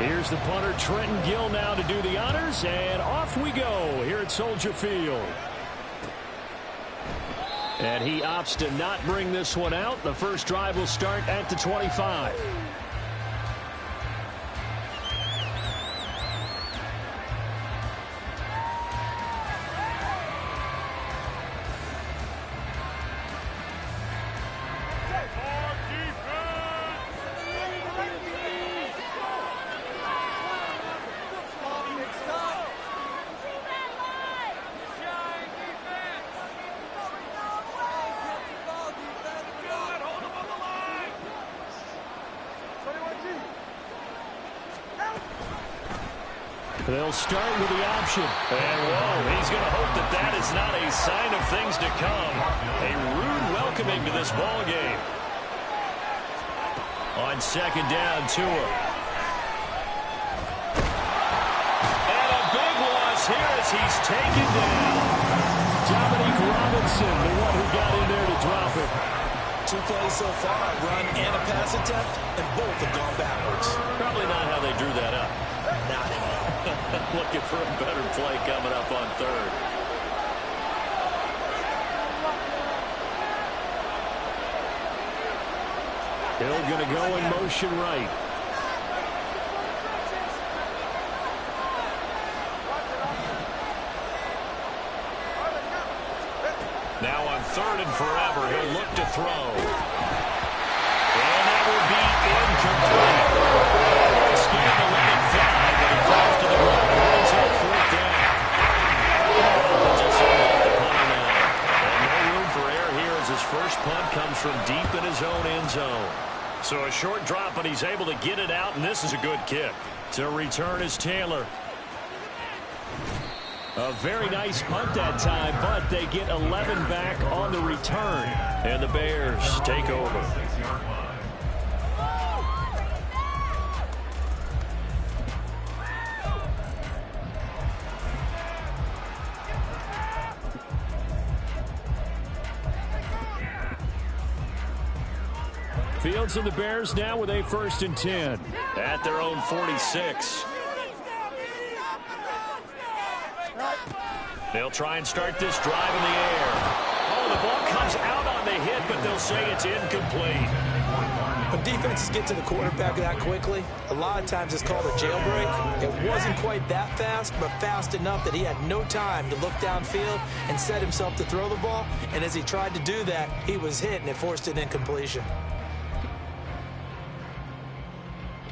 Here's the punter, Trenton Gill, now to do the honors, and off we go here at Soldier Field. And he opts to not bring this one out. The first drive will start at the 25. They'll start with the option. And, whoa, he's going to hope that that is not a sign of things to come. A rude welcoming to this ball game. On second down, Tua. And a big loss here as he's taken down. Dominique Robinson, the one who got in there to drop it. 2 plays so far, a run and a pass attempt, and both have gone backwards. Probably not how they drew that up. Not at all. Looking for a better play coming up on third. Hill going to go in motion right. Now on third and forever, he'll look to throw. And that will be incomplete. Scared to let it fly, but it falls to the ground. It's on fourth down. Dolphins will send off the punter now. And no room for error here as his first punt comes from deep in his own end zone. So a short drop, but he's able to get it out, and this is a good kick. To return is Taylor. A very nice punt that time, but they get 11 back on the return. And the Bears take over. Fields and the Bears now with a 1st and 10 at their own 46. They'll try and start this drive in the air. Oh, the ball comes out on the hit, but they'll say it's incomplete. When defenses get to the quarterback that quickly, a lot of times it's called a jailbreak. It wasn't quite that fast, but fast enough that he had no time to look downfield and set himself to throw the ball. And as he tried to do that, he was hit, and it forced an incompletion.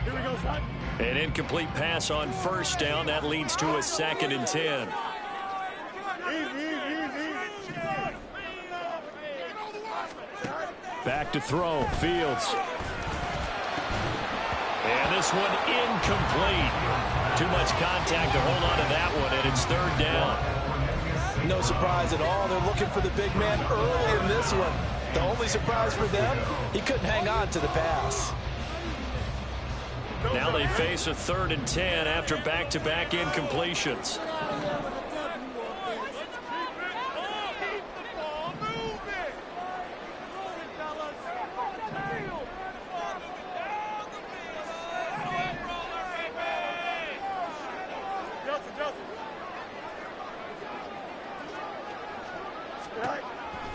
Here we go, son. An incomplete pass on first down. That leads to a 2nd and 10. Back to throw. Fields. And this one incomplete. Too much contact to hold on to that one, and it's 3rd down. No surprise at all. They're looking for the big man early in this one. The only surprise for them, he couldn't hang on to the pass. Now they face a 3rd and 10 after back-to-back incompletions.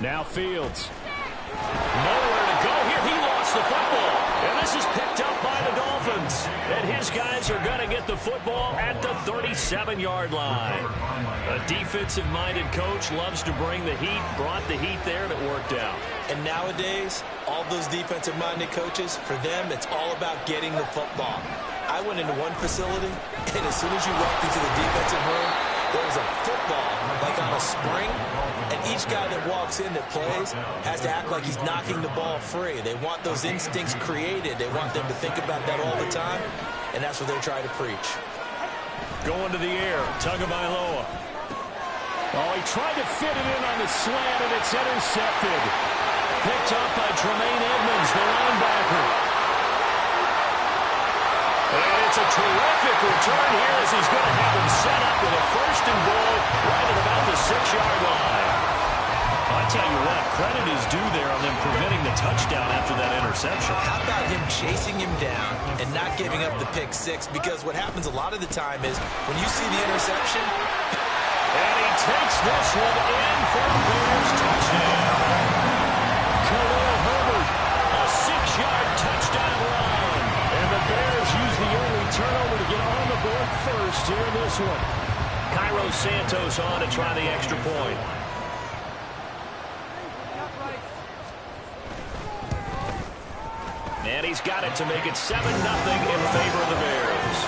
Now Fields. Nowhere to go here. He lost the football. And this is picked up by the Dolphins. And his guys are going to get the football at the 37-yard line. A defensive-minded coach loves to bring the heat. Brought the heat there, and it worked out. And nowadays, all those defensive-minded coaches, for them, it's all about getting the football. I went into one facility, and as soon as you walked into the defensive room, there was a football, like on a spring, and each guy that walks in that plays has to act like he's knocking the ball free. They want those instincts created. They want them to think about that all the time, and that's what they're trying to preach. Going to the air, Tagovailoa. Oh, he tried to fit it in on the slant, and it's intercepted. Picked up by Tremaine Edmonds, the linebacker. And it's a terrific return here as he's going to have him set up with a 1st and goal right at about the 6-yard line. I tell you what, credit is due there on them preventing the touchdown after that interception. interception. How about him chasing him down and not giving up the pick six? Because what happens a lot of the time is when you see the interception, and he takes this one in for a Bears touchdown. Khalil Herbert, a 6-yard touchdown run. And the Bears use the early turnover to get on the board first here in this one. Cairo Santos on to try the extra point. And he's got it to make it 7-0 in favor of the Bears.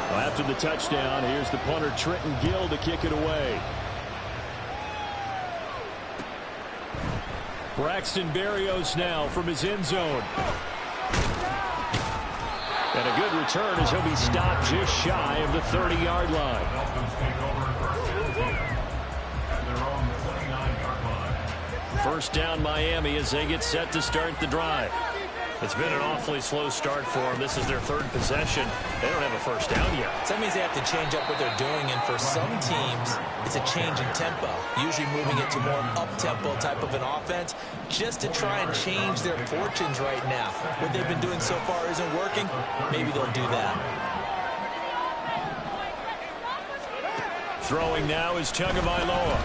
Well, after the touchdown, here's the punter Trenton Gill to kick it away. Braxton Berrios now from his end zone. And a good return as he'll be stopped just shy of the 30-yard line. First down Miami as they get set to start the drive. It's been an awfully slow start for them. This is their third possession. They don't have a first down yet. So that means they have to change up what they're doing, and for some teams, it's a change in tempo, usually moving it to more up-tempo type of an offense, just to try and change their fortunes right now. What they've been doing so far isn't working. Maybe they'll do that. Throwing now is Tagovailoa.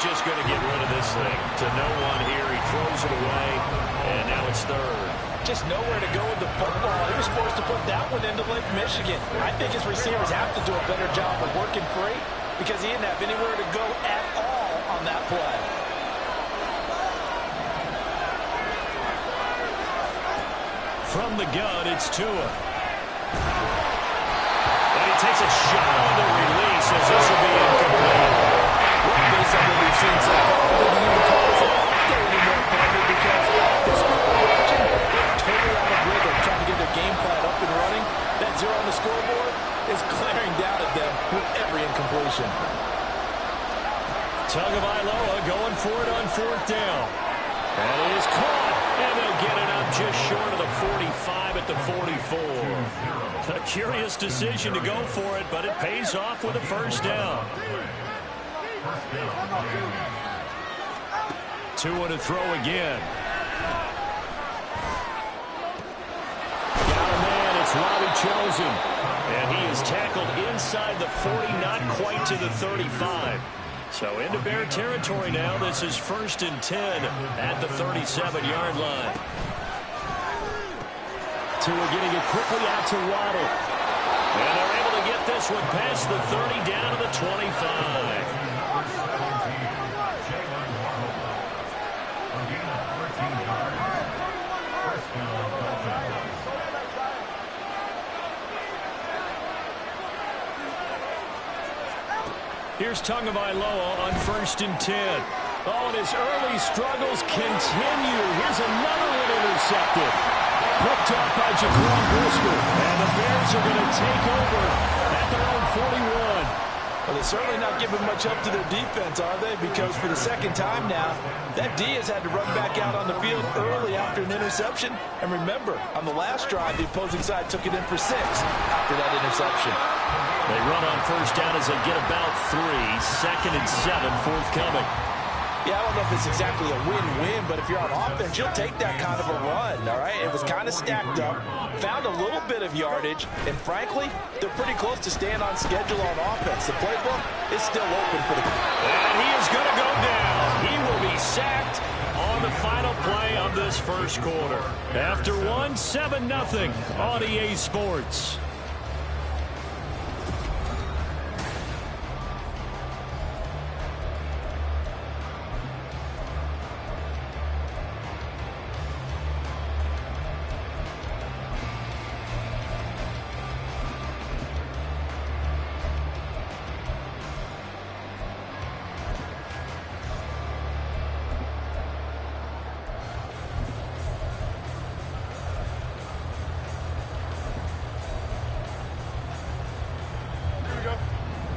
Just going to get rid of this thing to no one here. He throws it away, and now it's third. Just nowhere to go with the football. He was forced to put that one into Lake Michigan. I think his receivers have to do a better job of working free because he didn't have anywhere to go at all on that play. From the gun, it's Tua. And he takes a shot on the release as this will be incomplete. Based on what we've seen so far, I think you would call this get any more pointed because this group we're watching, they're totally out of rhythm, trying to get their game plan up and running. That 0 on the scoreboard is glaring down at them with every incompletion. Tagovailoa going for it on fourth down. And it is caught, and they'll get it up just short of the 45 at the 44. A curious decision to go for it, but it pays off with a first down. Tua to throw again. Got a man, it's Robbie Chosen. And he is tackled inside the 40, not quite to the 35. So into Bear territory now. This is 1st and 10 at the 37-yard line. Tua getting it quickly out to Waddle. And they're able to get this one past the 30 down to the 25. Here's Tagovailoa on 1st and 10. Oh, and his early struggles continue. Here's another one intercepted. Picked up by Jaquan Brisker. And the Bears are going to take over at their own 41. Well, they're certainly not giving much up to their defense, are they? Because for the second time now, that D has had to run back out on the field early after an interception. And remember, on the last drive, the opposing side took it in for 6 after that interception. They run on first down as they get about 3. 2nd and 7 forthcoming. Yeah, I don't know if it's exactly a win-win, but if you're on offense, you'll take that kind of a run, all right? It was kind of stacked up, found a little bit of yardage, and frankly, they're pretty close to staying on schedule on offense. The playbook is still open for the... And he is going to go down. He will be sacked on the final play of this first quarter. After 7-0 on EA Sports.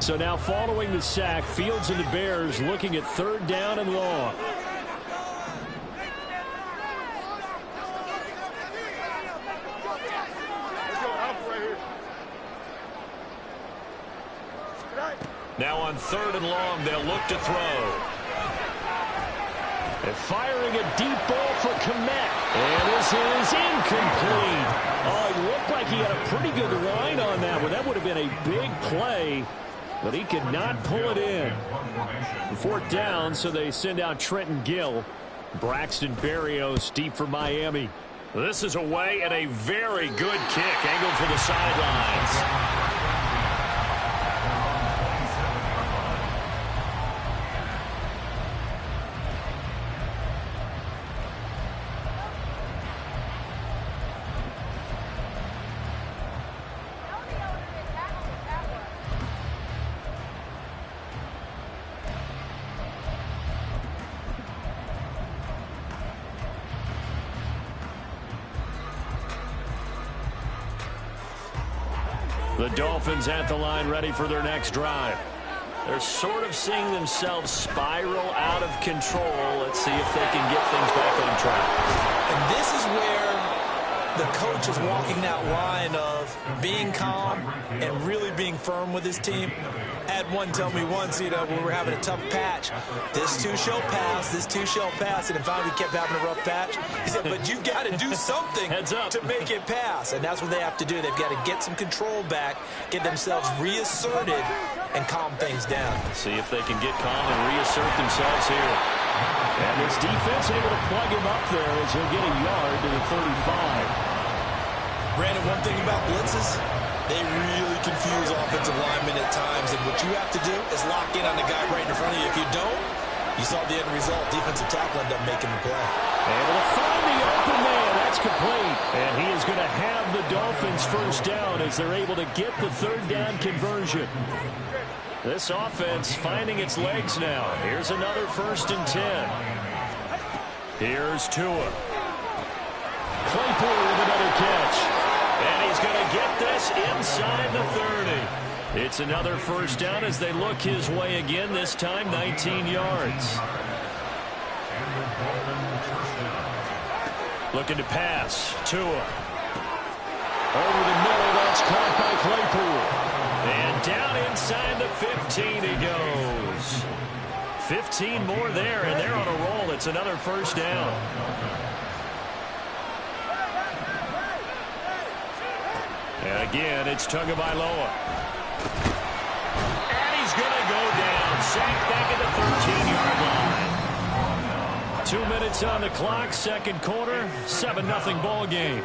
So now following the sack, Fields and the Bears looking at 3rd down and long. Now on 3rd and long, they'll look to throw. And firing a deep ball for Kmet. And this is incomplete. Oh, it looked like he had a pretty good line on that one. That would have been a big play, but he could not pull it in. 4th down, so they send out Trenton Gill. Braxton Berrios deep for Miami. This is away and a very good kick angled for the sidelines. The Dolphins at the line, ready for their next drive. They're sort of seeing themselves spiral out of control. Let's see if they can get things back on track. And this is where the coach is walking that line of being calm and really being firm with his team. I had one tell me once, when we were having a tough patch, this too shall pass, this too shall pass. And finally we kept having a rough patch. He said, but you got to do something to make it pass. And that's what they have to do. They've got to get some control back, get themselves reasserted, and calm things down. See if they can get calm and reassert themselves here. And this defense able to plug him up there as he'll get a yard to the 35. Brandon, one thing about blitzes, they really confuse offensive linemen at times, and what you have to do is lock in on the guy right in front of you. If you don't, you saw the end result. Defensive tackle ended up making the play. Able to find the open man. That's complete. And he is going to have the Dolphins first down as they're able to get the 3rd down conversion. This offense finding its legs now. Here's another 1st and 10. Here's Tua. Claypool with another catch. And he's going to get this inside the 30. It's another 1st down as they look his way again, this time 19 yards. Looking to pass. Tua. Over the middle, that's caught by Claypool. And down inside the 15 he goes. 15 more there, and they're on a roll. It's another 1st down. And again, it's Tagovailoa. And he's going to go down. Sacked back at the 13-yard line. 2 minutes on the clock, 2nd quarter, 7-0 ball game.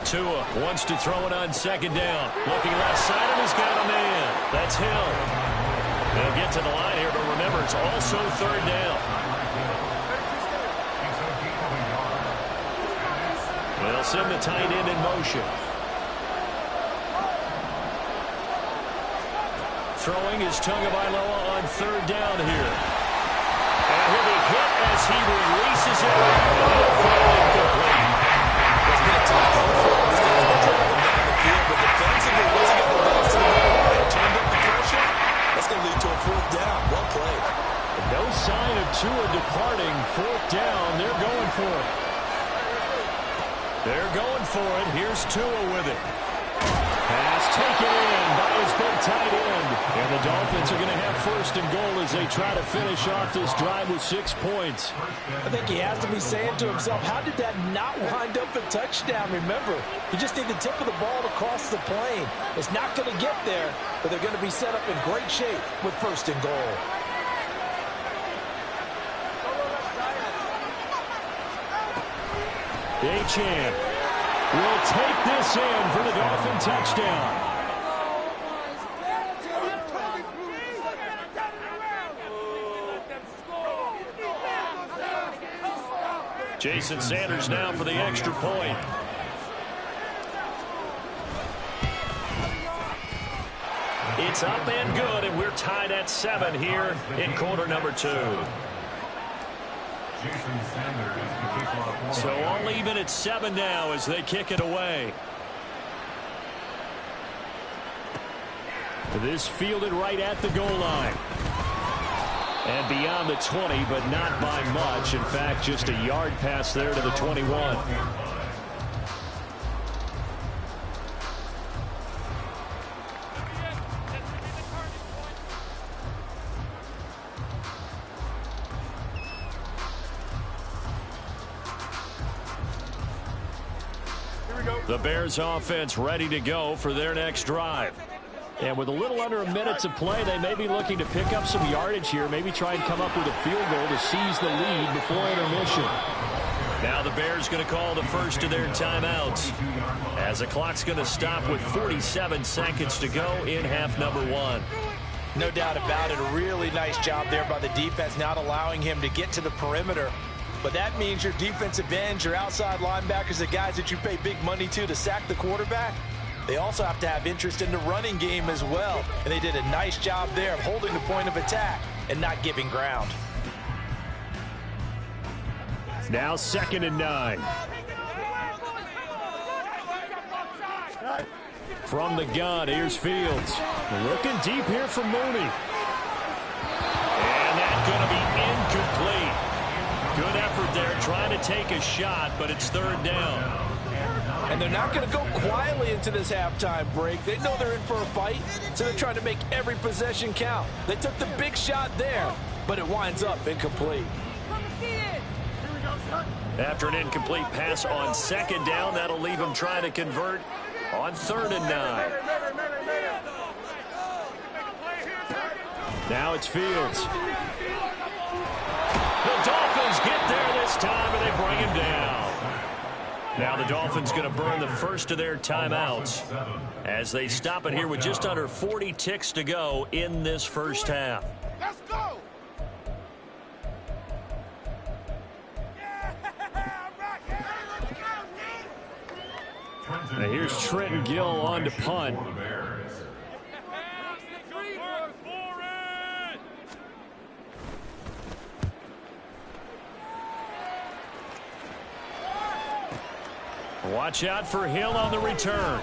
Tua wants to throw it on 2nd down. Looking left side, and he's got a man. That's Hill. They'll get to the line here, but remember, it's also 3rd down. They'll send the tight end in motion. Throwing is Tagovailoa on 3rd down here. And he'll be hit as he releases it. Incomplete. It's been a tough goal for him. This guy's been driving down the field, but defensively, once he got the ball to the goal line and turned up the pressure, that's going to lead to a 4th down. Well played. No sign of Tua departing. 4th down. They're going for it. They're going for it. Here's Tua with it. Pass taken in by his big tight end. And the Dolphins are going to have 1st and goal as they try to finish off this drive with 6 points. I think he has to be saying to himself, how did that not wind up a touchdown? Remember, you just need the tip of the ball to cross the plane. It's not going to get there, but they're going to be set up in great shape with 1st and goal. Achane will take this in for the Dolphin touchdown. Jason Sanders now for the extra point. It's up and good, and we're tied at 7 here in quarter number 2. So all even at 7 now as they kick it away. This fielded right at the goal line. And beyond the 20, but not by much. In fact, just a yard pass there to the 21. The Bears offense ready to go for their next drive. And with a little under a minute to play, they may be looking to pick up some yardage here, maybe try and come up with a field goal to seize the lead before intermission. Now the Bears going to call the first of their timeouts, as the clock's going to stop with 47 seconds to go in half number 1. No doubt about it. A really nice job there by the defense, not allowing him to get to the perimeter. But that means your defensive ends, your outside linebackers, the guys that you pay big money to sack the quarterback, they also have to have interest in the running game as well. And they did a nice job there of holding the point of attack and not giving ground. Now 2nd and 9. From the gun, here's Fields. Looking deep here for Mooney. And that's going to be incomplete. Good effort there, trying to take a shot, but it's 3rd down. And they're not going to go quietly into this halftime break. They know they're in for a fight, so they're trying to make every possession count. They took the big shot there, but it winds up incomplete. After an incomplete pass on 2nd down, that'll leave him trying to convert on 3rd and 9. Now it's Fields. The Dolphins get there this time, and they bring him down. Now the Dolphins going to burn the first of their timeouts as they stop it here with just under 40 ticks to go in this first half. Let's go! Now here's Trenton Gill on to punt. Watch out for Hill on the return.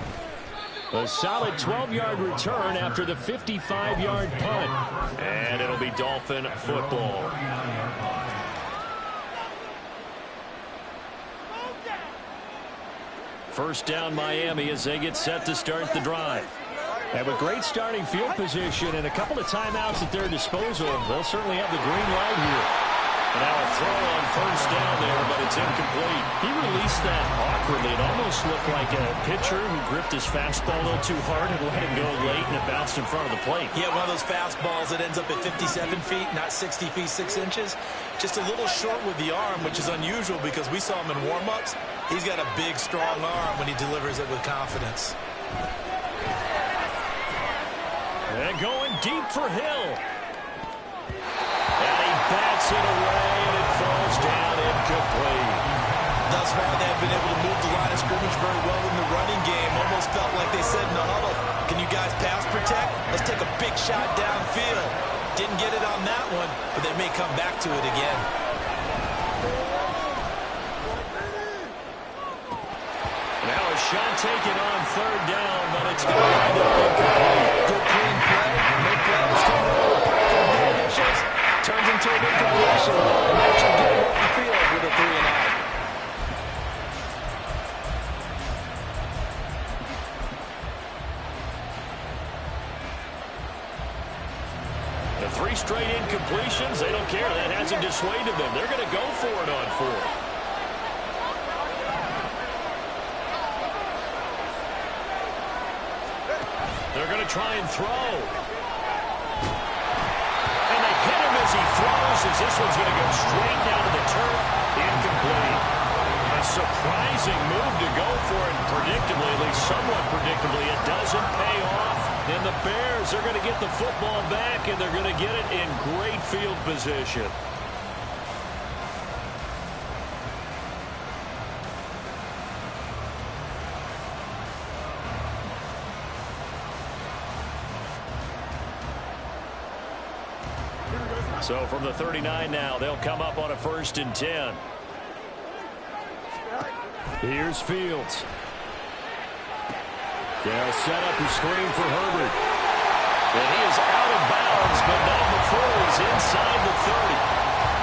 A solid 12-yard return after the 55-yard punt. And it'll be Dolphin football. First down Miami as they get set to start the drive. And with great starting field position and a couple of timeouts at their disposal, they'll certainly have the green light here. Now a throw on 1st down there, but it's incomplete. He released that awkwardly. It almost looked like a pitcher who gripped his fastball a little too hard and let it go late, and it bounced in front of the plate. Yeah, one of those fastballs that ends up at 57 feet, not 60 feet, 6 inches. Just a little short with the arm, which is unusual because we saw him in warm-ups. He's got a big, strong arm when he delivers it with confidence. And going deep for Hill. And he bats it away, and it falls down incomplete. Thus far, they have been able to move the line of scrimmage very well in the running game. Almost felt like they said in the huddle, can you guys pass protect? Let's take a big shot downfield. Didn't get it on that one, but they may come back to it again. Now a shot taken on 3rd down, but it's going to wind up incomplete. Good clean play. No flags coming over. Turns into an incompletion, and that should get him off the field with a 3-and-out. The 3 straight incompletions, they don't care. That hasn't dissuaded them. They're going to go for it on 4th. They're going to try and throw. As he throws, as this one's going to go straight down to the turf, incomplete. A surprising move to go for it, predictably, at least somewhat predictably, it doesn't pay off. And the Bears are going to get the football back, and they're going to get it in great field position. So from the 39 now, they'll come up on a 1st and 10. Here's Fields. They'll set up a screen for Herbert. And he is out of bounds, but not before he's inside the 30.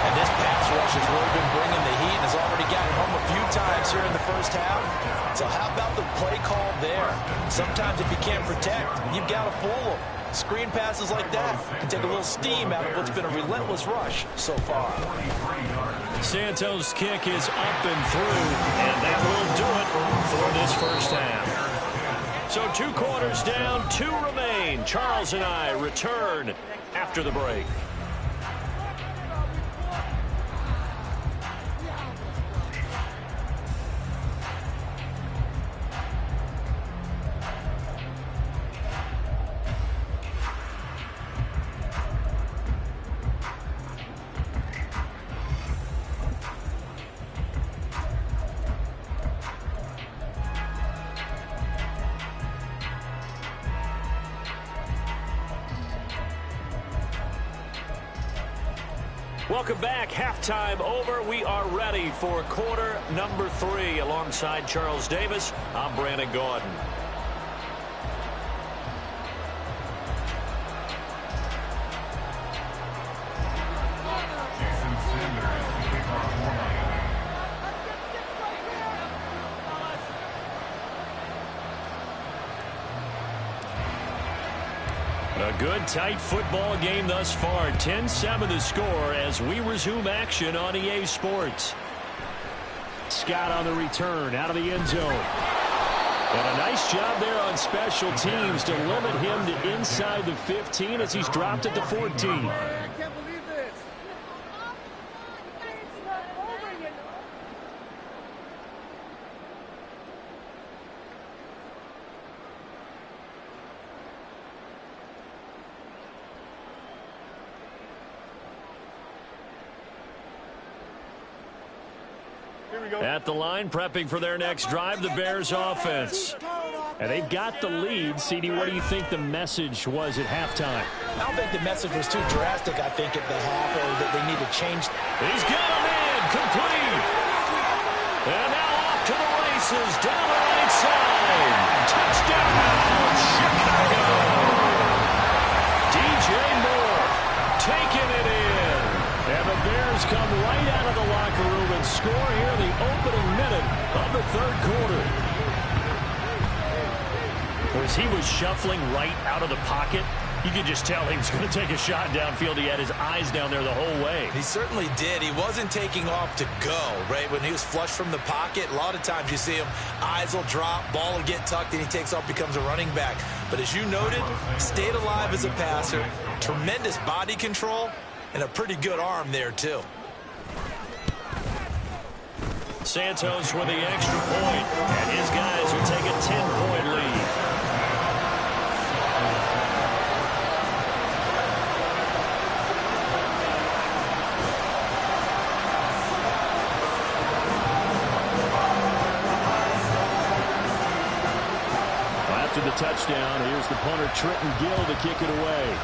And this pass rush has really been bringing the heat and has already gotten home a few times here in the first half. So how about the play call there? Sometimes if you can't protect, you've got to fool them. Screen passes like that can take a little steam out of what's been a relentless rush so far. Santos' kick is up and through, and that will do it for this first half. So 2 quarters down, 2 remain. Charles and I return after the break. Welcome back. Halftime over. We are ready for quarter number 3. Alongside Charles Davis, I'm Brandon Gaudin. A good, tight football game thus far. 10-7 the score as we resume action on EA Sports. Scott on the return, out of the end zone. And a nice job there on special teams to limit him to inside the 15 as he's dropped at the 14. At the line, prepping for their next drive, the Bears offense. And they've got the lead. CD, what do you think the message was at halftime? I don't think the message was too drastic, I think, at the half, or that they need to change. He's got him in, complete. And now off to the races, down the right side. Touchdown, Chicago. DJ Moore taking it in. And the Bears come right out of the locker room and score here in the opening minute of the 3rd quarter. As he was shuffling right out of the pocket, you could just tell he was going to take a shot downfield. He had his eyes down there the whole way. He certainly did. He wasn't taking off to go, right? When he was flushed from the pocket, a lot of times you see him, eyes will drop, ball will get tucked, and he takes off, becomes a running back. But as you noted, stayed alive as a passer, tremendous body control, and a pretty good arm there, too. Santos with the extra point, and his guys will take a 10-point lead. After the touchdown, here's the punter, Trenton Gill, to kick it away.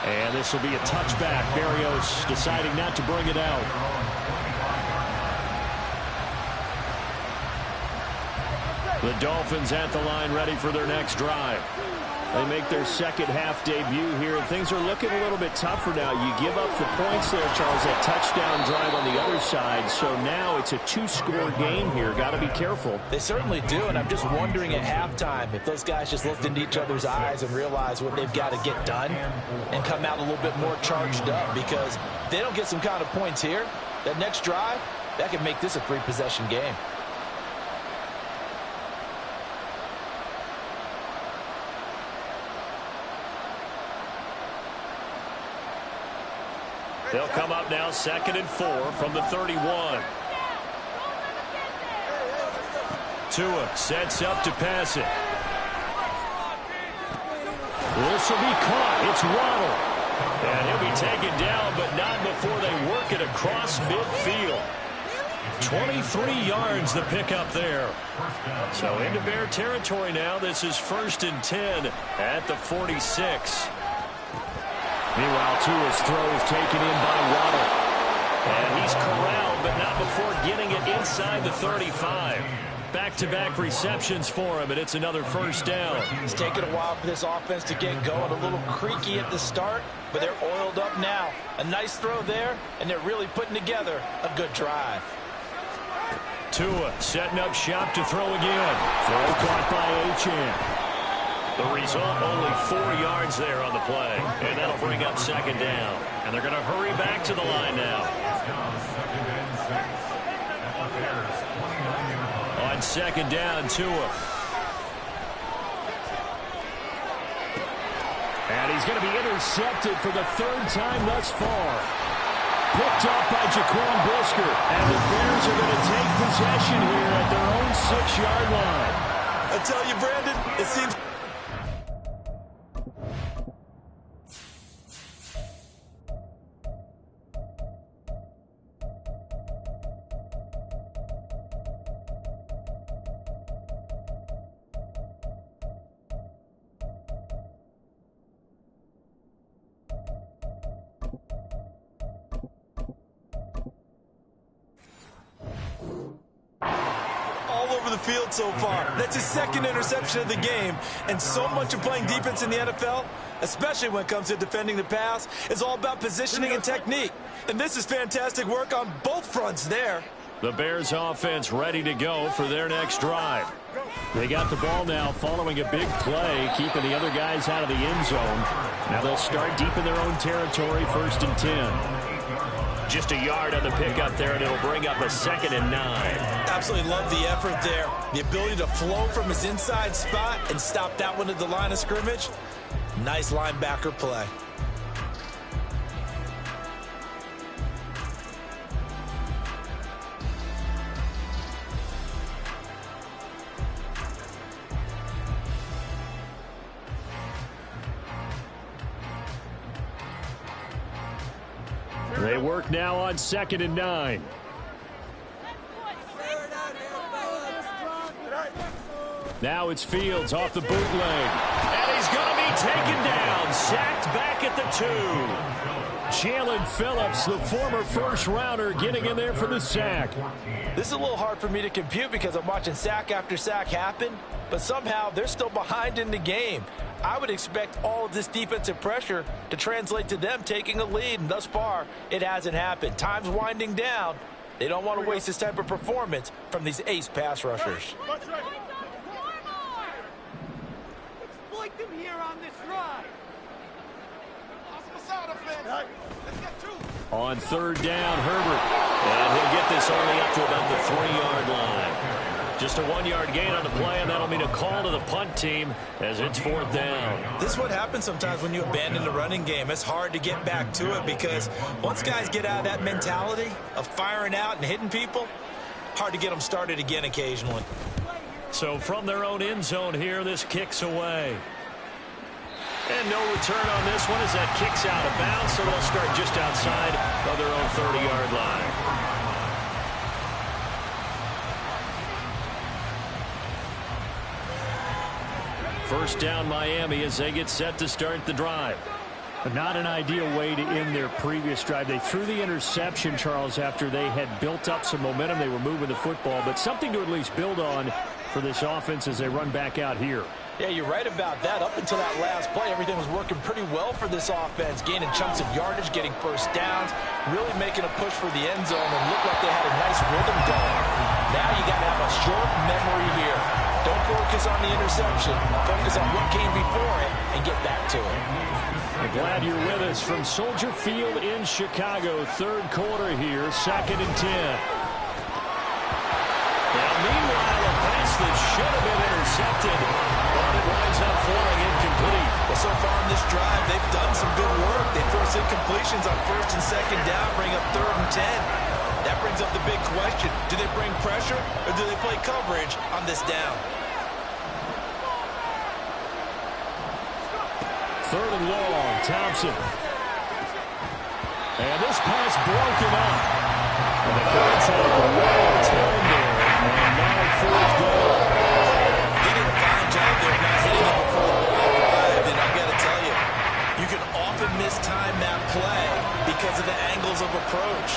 And this will be a touchback. Berrios deciding not to bring it out. The Dolphins at the line, ready for their next drive. They make their second half debut here. Things are looking a little bit tougher now. You give up the points there, Charles, that touchdown drive on the other side. So now it's a 2-score game here. Got to be careful. They certainly do, and I'm just wondering at halftime if those guys just looked into each other's eyes and realized what they've got to get done and come out a little bit more charged up, because if they don't get some kind of points here, that next drive, that could make this a 3-possession game. They'll come up now 2nd and 4 from the 31. Tua sets up to pass it. This will be caught. It's Waddle. And he'll be taken down, but not before they work it across midfield. 23 yards the pickup there. So into Bear territory now. This is 1st and 10 at the 46. Meanwhile, Tua's throw is taken in by Waddle. And he's corralled, but not before getting it inside the 35. Back-to-back receptions for him, and it's another first down. It's taken a while for this offense to get going. A little creaky at the start, but they're oiled up now. A nice throw there, and they're really putting together a good drive. Tua setting up shop to throw again. Throw caught by Achane. The result, only 4 yards there on the play, and that'll bring up second down. And they're going to hurry back to the line now. On second down, Tua. And he's going to be intercepted for the 3rd time thus far. Picked up by Jaquan Brisker. And the Bears are going to take possession here at their own 6-yard line. I tell you, Brandon, it seems... field so far. That's his 2nd interception of the game, and so much of playing defense in the NFL, especially when it comes to defending the pass, is all about positioning and technique. And this is fantastic work on both fronts there. The Bears offense ready to go for their next drive. They got the ball now following a big play, keeping the other guys out of the end zone. Now they'll start deep in their own territory, 1st and 10. Just a yard on the pickup there, and it'll bring up a 2nd and 9. Absolutely love the effort there. The ability to flow from his inside spot and stop that one at the line of scrimmage. Nice linebacker play. They work now on 2nd and 9. Now it's Fields off the bootleg. And he's going to be taken down. Sacked back at the 2. Jalen Phillips, the former first-rounder, getting in there for the sack. This is a little hard for me to compute because I'm watching sack after sack happen, but somehow they're still behind in the game. I would expect all of this defensive pressure to translate to them taking a lead, and thus far, it hasn't happened. Time's winding down. They don't want to waste this type of performance from these ace pass rushers. Exploit them here on this ride. On 3rd down, Herbert. And he'll get this only up to about the 3-yard line. Just a 1-yard gain on the play, and that'll mean a call to the punt team as it's 4th down. This is what happens sometimes when you abandon the running game. It's hard to get back to it because once guys get out of that mentality of firing out and hitting people, hard to get them started again occasionally. So from their own end zone here, this kicks away. And no return on this one as that kicks out of bounds, so they'll start just outside of their own 30-yard line. First down Miami as they get set to start the drive. But not an ideal way to end their previous drive. They threw the interception, Charles, after they had built up some momentum. They were moving the football, but something to at least build on for this offense as they run back out here. Yeah, you're right about that. Up until that last play, everything was working pretty well for this offense, gaining chunks of yardage, getting first downs, really making a push for the end zone, and looked like they had a nice rhythm going. Now you got to have a short memory here. Don't focus on the interception. Focus on what came before it and get back to it. I'm glad you're with us from Soldier Field in Chicago. 3rd quarter here, 2nd and 10. Now, meanwhile, a pass that should have been intercepted, but it winds up falling incomplete. Well, so far in this drive, they've done some good work. They force incompletions on 1st and 2nd down, bring up 3rd and 10. That brings up the big question. Do they bring pressure or do they play coverage on this down? 3rd and long, Thompson. And this pass broken up. And the contact well turned there. And now 4th down. He did a fine job there not hitting it before the ball arrived. And I've got to tell you, you can often mistime that play because of the angles of approach.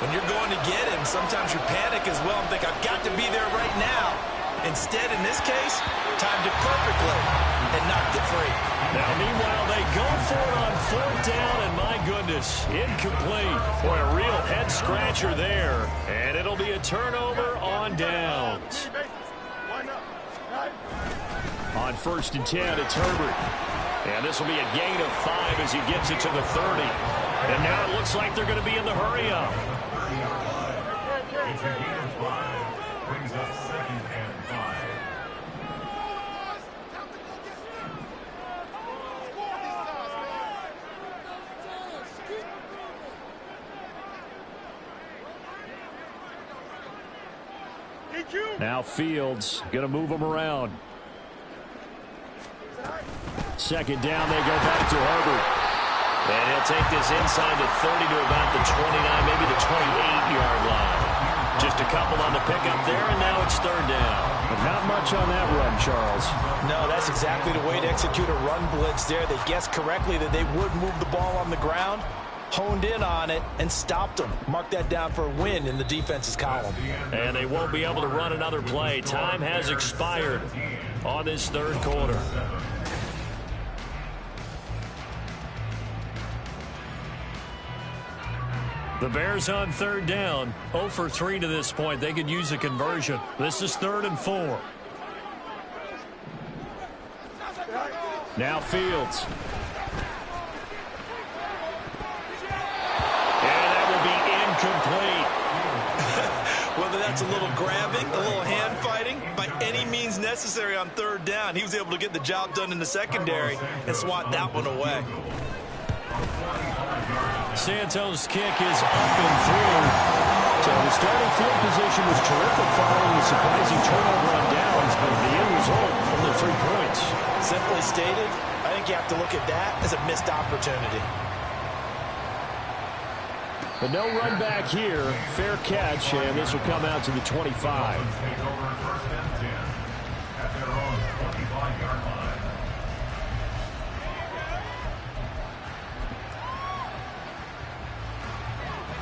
When you're going to get him, sometimes you panic as well and think, I've got to be there right now. Instead, in this case, timed it perfectly and knocked it free. Now, meanwhile, they go for it on 4th down, and my goodness, incomplete. Boy, a real head-scratcher there, and it'll be a turnover on downs. On 1st and 10, it's Herbert. And this will be a gain of 5 as he gets it to the 30. And now it looks like they're going to be in the hurry-up. It's a gain of 5. Brings up 2nd and 5. Now Fields going to move them around. 2nd down, they go back to Herbert. And he'll take this inside the 30 to about the 29, maybe the 28-yard line. Just a couple on the pickup there, and now it's 3rd down. But not much on that run, Charles. No, that's exactly the way to execute a run blitz there. They guessed correctly that they would move the ball on the ground, honed in on it, and stopped them. Mark that down for a win in the defense's column. And they won't be able to run another play. Time has expired on this 3rd quarter. The Bears on 3rd down, 0 for 3 to this point. They could use a conversion. This is 3rd and 4. Now Fields. And that will be incomplete. Whether that's a little grabbing, a little hand fighting, by any means necessary on 3rd down, he was able to get the job done in the secondary and swat that one away. Santos' kick is up and through. So the starting field position was terrific following the surprising turnover on downs, but the end result, only 3 points. Simply stated, I think you have to look at that as a missed opportunity. But no run back here. Fair catch, and this will come out to the 25. Take over 1st and 10 at their own 25-yard line.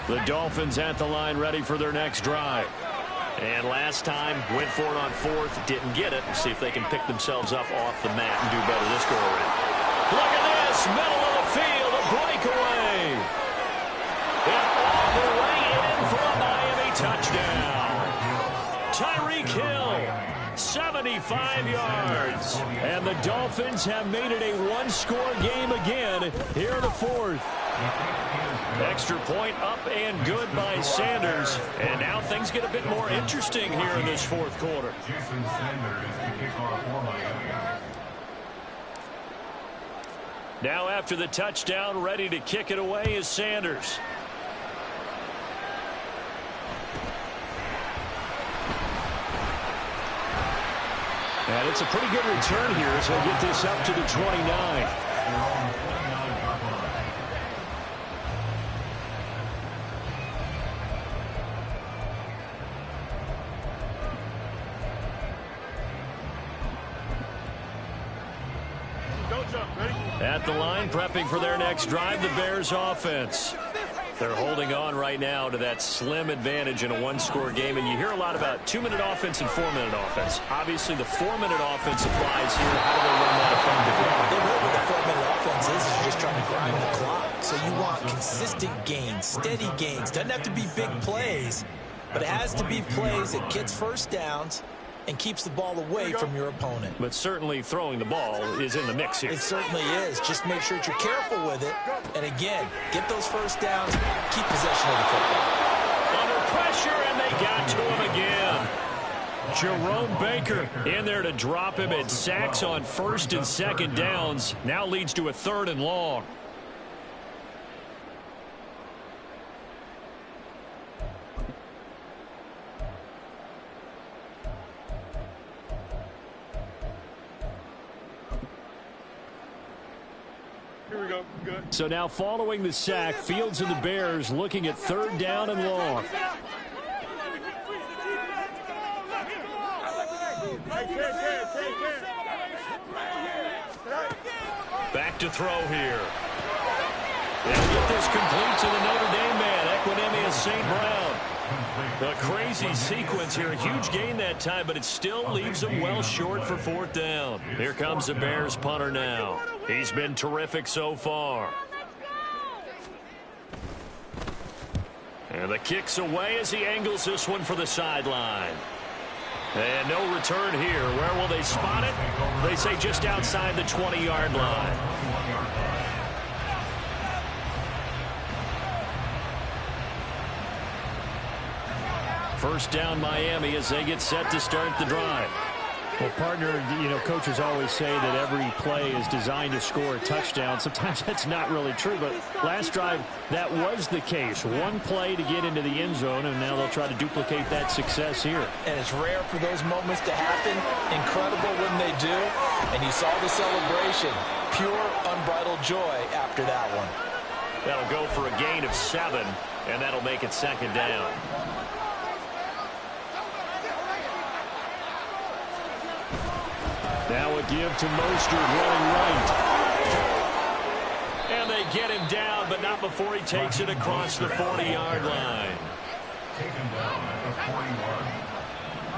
The Dolphins at the line ready for their next drive. And last time, went for it on 4th, didn't get it. See if they can pick themselves up off the mat and do better this go around. Look at this, middle of the field, a breakaway. And all the way in for a Miami touchdown. Tyreek Hill, 75 yards. And the Dolphins have made it a one-score game again here in the 4th. Extra point up and good by Sanders. And now things get a bit more interesting here in this 4th quarter. Jason Sanders to kick off for Miami. Now after the touchdown, ready to kick it away is Sanders. And it's a pretty good return here, so he'll get this up to the 29. At the line, prepping for their next drive, the Bears offense. They're holding on right now to that slim advantage in a one-score game, and you hear a lot about 2-minute offense and 4-minute offense. Obviously, the 4-minute offense applies here. How do they run that effectively? The rule with the 4-minute offense is you're just trying to grind the clock. So you want consistent gains, steady gains. Doesn't have to be big plays, but it has to be plays that gets first downs and keeps the ball away from your opponent. But certainly throwing the ball is in the mix here. It certainly is. Just make sure that you're careful with it. And again, get those first downs, keep possession of the football. Under pressure, and they got to him again. Jerome Baker in there to drop him at sacks on 1st and 2nd downs. Now leads to a 3rd and long. Here we go. Good. So now following the sack, Fields and the Bears looking at 3rd down and long. Back to throw here. They'll get this complete to the Notre Dame man, Equinemius St. Brown. A crazy sequence here. A huge gain that time, but it still leaves them well short for fourth down. Here comes the Bears punter now. He's been terrific so far. And the kick's away as he angles this one for the sideline. And no return here. Where will they spot it? They say just outside the 20-yard line. First down Miami as they get set to start the drive. Well, partner, coaches always say that every play is designed to score a touchdown. Sometimes that's not really true, but last drive, that was the case. One play to get into the end zone, and now they'll try to duplicate that success here. And it's rare for those moments to happen. Incredible when they do. And you saw the celebration. Pure, unbridled joy after that one. That'll go for a gain of 7, and that'll make it second down. Now a give to Mostert running right. And they get him down, but not before he takes it across the 40-yard line. Taken down at the 41.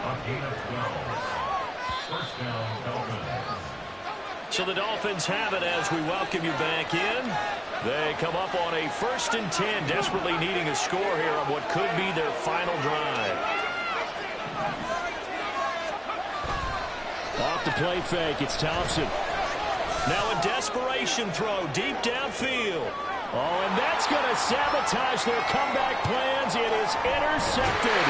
A gain of 12. First down, Dolphins. So the Dolphins have it as we welcome you back in. They come up on a 1st and 10, desperately needing a score here on what could be their final drive. Off the play fake, it's Thompson. Now a desperation throw deep downfield. Oh, and that's going to sabotage their comeback plans. It is intercepted.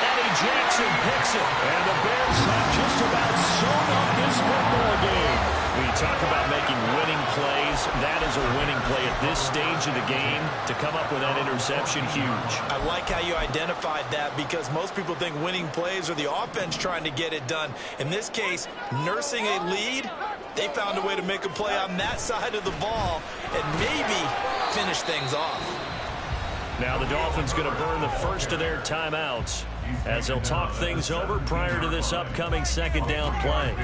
Eddie Jackson picks it. And the Bears have just about sewn up this football game. When you talk about making winning plays, that is a winning play at this stage of the game. To come up with that interception, huge. I like how you identified that because most people think winning plays are the offense trying to get it done. In this case, nursing a lead, they found a way to make a play on that side of the ball and maybe finish things off. Now the Dolphins going to burn the first of their timeouts as they'll talk things over prior to this upcoming second down play.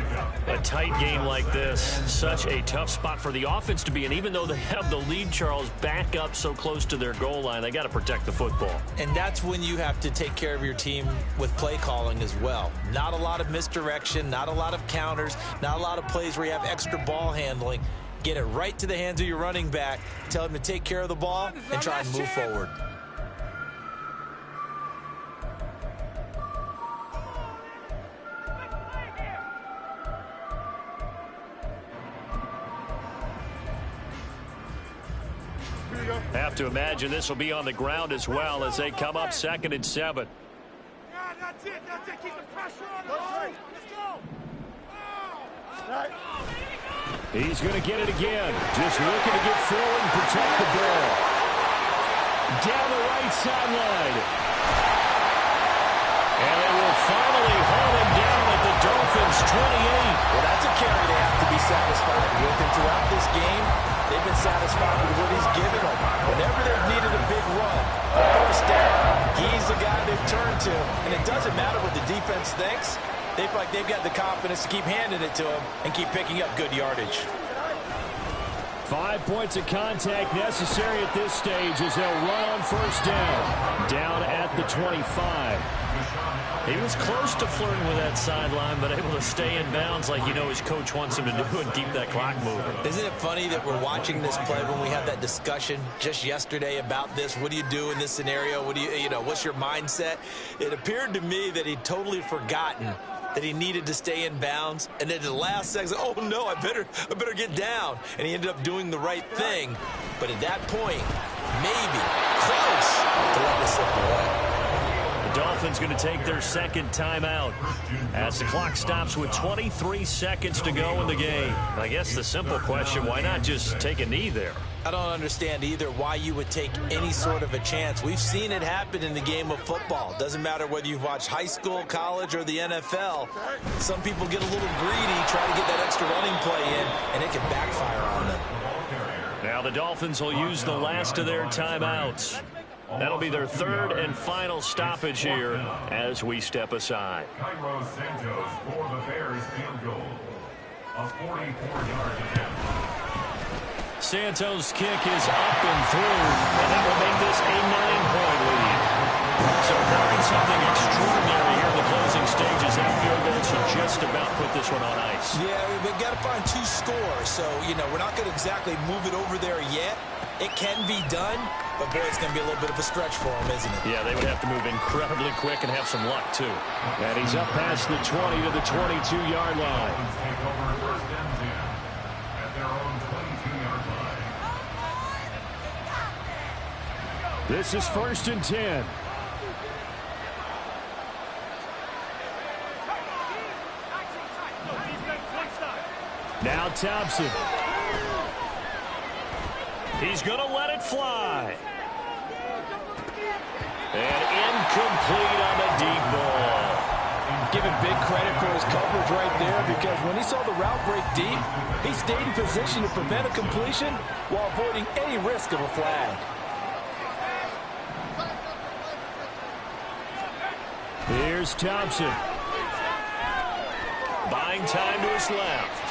A tight game like this, such a tough spot for the offense to be in. Even though they have the lead, Charles, back up so close to their goal line, they got to protect the football. And that's when you have to take care of your team with play calling as well. Not a lot of misdirection, not a lot of counters, not a lot of plays where you have extra ball handling. Get it right to the hands of your running back, tell him to take care of the ball, and try and move forward. Have to imagine this will be on the ground as well as they come up 2nd and 7. Yeah, that's it. Keep the pressure on him. Let's go. He's going to get it again. Just looking to get forward and protect the ball. Down the right sideline. And they will finally haul him down at the Dolphins' 28. Well, that's a carry they have to be satisfied with. And throughout this game, they've been satisfied with what he's given them. Whenever they've needed a big run, a first down, he's the guy they've turned to. And it doesn't matter what the defense thinks. They feel like they've got the confidence to keep handing it to him and keep picking up good yardage. 5 points of contact necessary at this stage as they'll run on first down. Down at the 25. He was close to flirting with that sideline, but able to stay in bounds like his coach wants him to do and keep that clock moving. Isn't it funny that we're watching this play when we had that discussion just yesterday about this? What do you do in this scenario? What do what's your mindset? It appeared to me that he'd totally forgotten that he needed to stay in bounds, and then at the last second, oh no, I better get down. And he ended up doing the right thing. But at that point, maybe close to let this slip away. The Dolphins going to take their second timeout as the clock stops with 23 seconds to go in the game. I guess the simple question, why not just take a knee there? I don't understand either why you would take any sort of a chance. We've seen it happen in the game of football. Doesn't matter whether you've watched high school, college, or the NFL. Some people get a little greedy, try to get that extra running play in, and it can backfire on them. Now the Dolphins will use the last of their timeouts. That'll be their third and final stoppage here as we step aside. Cairo Santos for the Bears field goal. A 44-yard attempt. Santos' kick is up and through, and that will make this a 9-point lead. So barring something extraordinary here in the closing stages, that field goal should just about put this one on ice. Yeah, we've got to find 2 scores. So, we're not going to exactly move it over there yet. It can be done, but, boy, it's going to be a little bit of a stretch for them, isn't it? Yeah, they would have to move incredibly quick and have some luck, too. And he's up past the 20 to the 22-yard line. Take over first and 10 at their own 22-yard line. This is 1st and 10. Now Thompson. He's going to let it fly. And incomplete on the deep ball. Giving big credit for his coverage right there, because when he saw the route break deep, he stayed in position to prevent a completion while avoiding any risk of a flag. Here's Thompson. Buying time to his left.